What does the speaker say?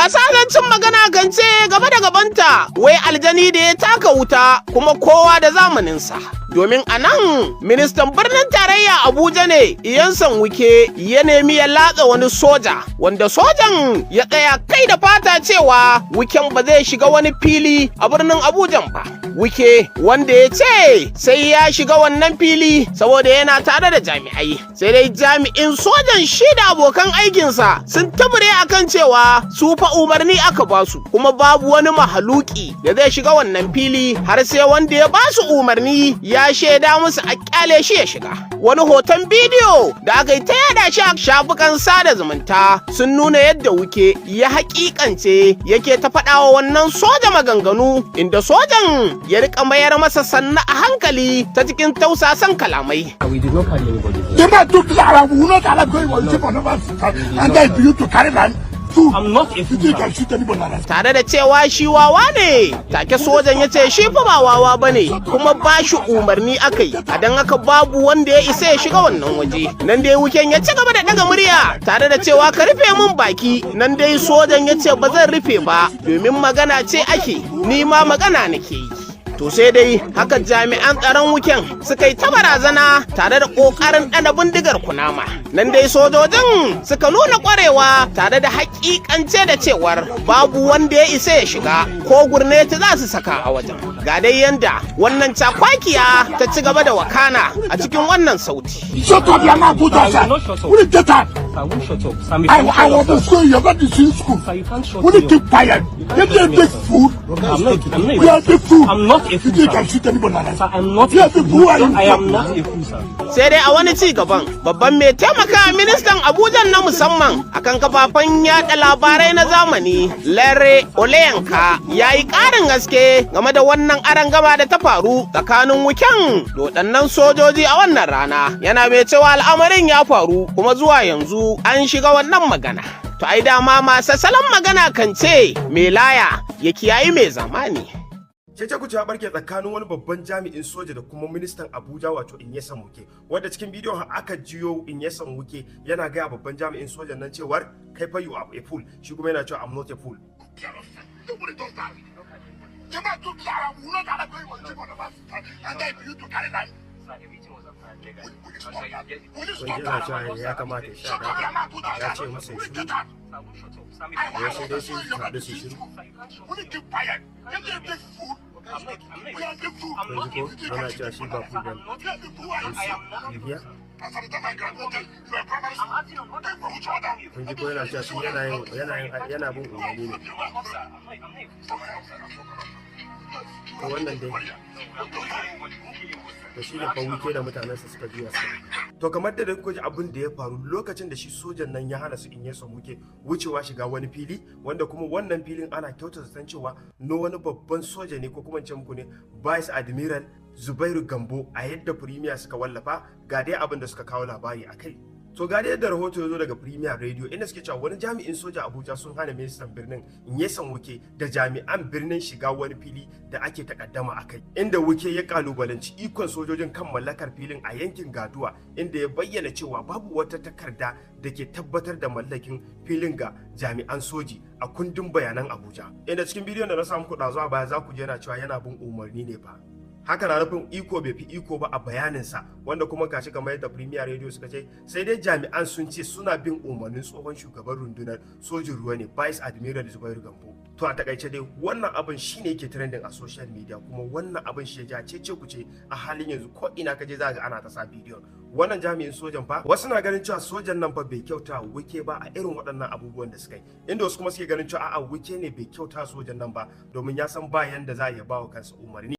masu azancin magana kan ce gaba da gabanta wai aljani da ya taka wuta kuma kowa da zamaninsa. Domin a nan ministan birnin tarayya Abuja ne Iyansan Wike ya nemi ya latsa wani soja wanda sojan ya tsaya kai da fata cewa Wiken ba zai shiga wani fili a birnin Abujan ba. Wike wanda ya ce sai ya shiga wannan fili saboda yana tare da jami'ai, sai dai jami'in sojan shi da abokan aikinsa sun tabure akan cewa su fa umarni aka basu kuma babu wani mahaluki da zai shiga wannan fili har sai wanda ya basu umarni ya shaida musu a kyale shi ya shiga. Wani hoton bidiyo da aka yi ta yada shi a shafukan sada zumunta sun nuna yadda Wike ya hakikance yake ta faɗawa wannan soja maganganu, inda sojan ya rika mayar masa sannu a hankali ta cikin tausasan kalamai. Tare da cewa shi wawa ne, take sojan ya ce shi fa ba wawa bane kuma ba shi umarni aka yi, a dan haka babu wanda ya isa ya shiga wannan waje. Nan dai Wiken ya ci gaba da daga murya tare da cewa ka rufe min baki. Nan dai sojan ya ce ba zan rufe ba domin magana ce ake, ni ma magana nake yi. To sai dai haka jami'an tsaron Wiken suka yi ta barazana tare da ƙoƙarin ɗana bindigar kunama. Nan dai sojojin suka nuna ƙwarewa tare da haƙiƙance da cewar babu wanda ya isa ya shiga ko gurneti za su saka a wajen. Ga dai yanda wannan cakwakiya ta ci gaba da wakana a cikin wannan sauti. Shut up, you're not Bbchausa. Will you get up? I won't shut up. I want to school, you're not in school. Sir, you can't shut Will you up. keep quiet? Give me a big food. I'm not You are big food. I'm not a fool, You sir. can shoot anybody. Sir, I'm not You a are big fool. fool. Who are you? I am not a fool, sir. Sai dai a wani ci gaban babban mai taimaka ministan Abuja na musamman akan kafafen yada labarai na zamani Lere Oleyanka ya yi ƙarin haske game da wannan arangama da ta faru tsakanin Wiken da waɗannan sojoji a wannan rana, yana mai cewa al'amarin ya faru kuma zuwa yanzu an shiga wannan magana. To ai dama masu salon magana kan ce mai laya ya kiyayi mai zamani. Cece kuce ya barke tsakanin wani babban jami'in soja da kuma ministan Abuja wato Iyansan Wike, wanda cikin bidiyon aka jiyo Iyansan Wike yana gaya babban jami'in sojan nan cewar kai fa you are a fool, shi kuma yana cewa I'm not a fool. Wanda yana cewa ya kamata ya sha data, ya ce masa ya shiru, ya sai dai su haɗu su shiru. Kun ji ko yana cewa shi ba fool bane. Libya? Kun ji ko yana cewa shi yana bin umarni ne. To wannan dai to shi ne fa Wike da mutanensa suka juya su. To kamar da kuka ji abin da ya faru lokacin da shi sojan nan ya hana su Iyansan Wike wucewa shiga wani fili, wanda kuma wannan filin ana kyautata san cewa no wani babban soja ne ko kuma ce muku ne Vice Admiral Zubairu Gambo a yadda Premier suka wallafa, ga dai abin da suka kawo labari akai. To ga da yadda rahoto ya zo daga Premier Radio inda suke cewa wani jami'in soja Abuja sun hana ministan birnin Iyansan Wike da jami'an birnin shiga wani fili da ake takaddama akai, inda Wike ya kalubalanci ikon sojojin kan mallakar filin a yankin Gaduwa, inda ya bayyana cewa babu wata takarda da ke tabbatar da mallakin filin ga jami'an soji a kundin bayanan Abuja. Inda cikin bidiyon da na samu kuɗa zuwa baya za ku je yana cewa yana bin umarni ne fa. Haka na nufin iko bai fi iko ba a bayaninsa, wanda kuma gashi kamar yadda Premier Radio suka ce sai dai jami'an sun ce suna bin umarnin tsohon shugaban rundunar sojin ruwa ne Vice Admiral Zubairu Gambo. To a takaice dai wannan abin shine yake trending a social media, kuma wannan abin shi ya cece kuce a halin yanzu ko ina kaje za ga ana ta sa bidiyon wannan jami'in sojan fa. Wasu na ganin cewa sojan nan fa bai kyauta Wike ba a irin waɗannan abubuwan da suka yi, inda wasu kuma suke ganin cewa a'a Wike ne bai kyauta sojan nan ba domin ya san ba yanda za a iya ba wa kansa umarni.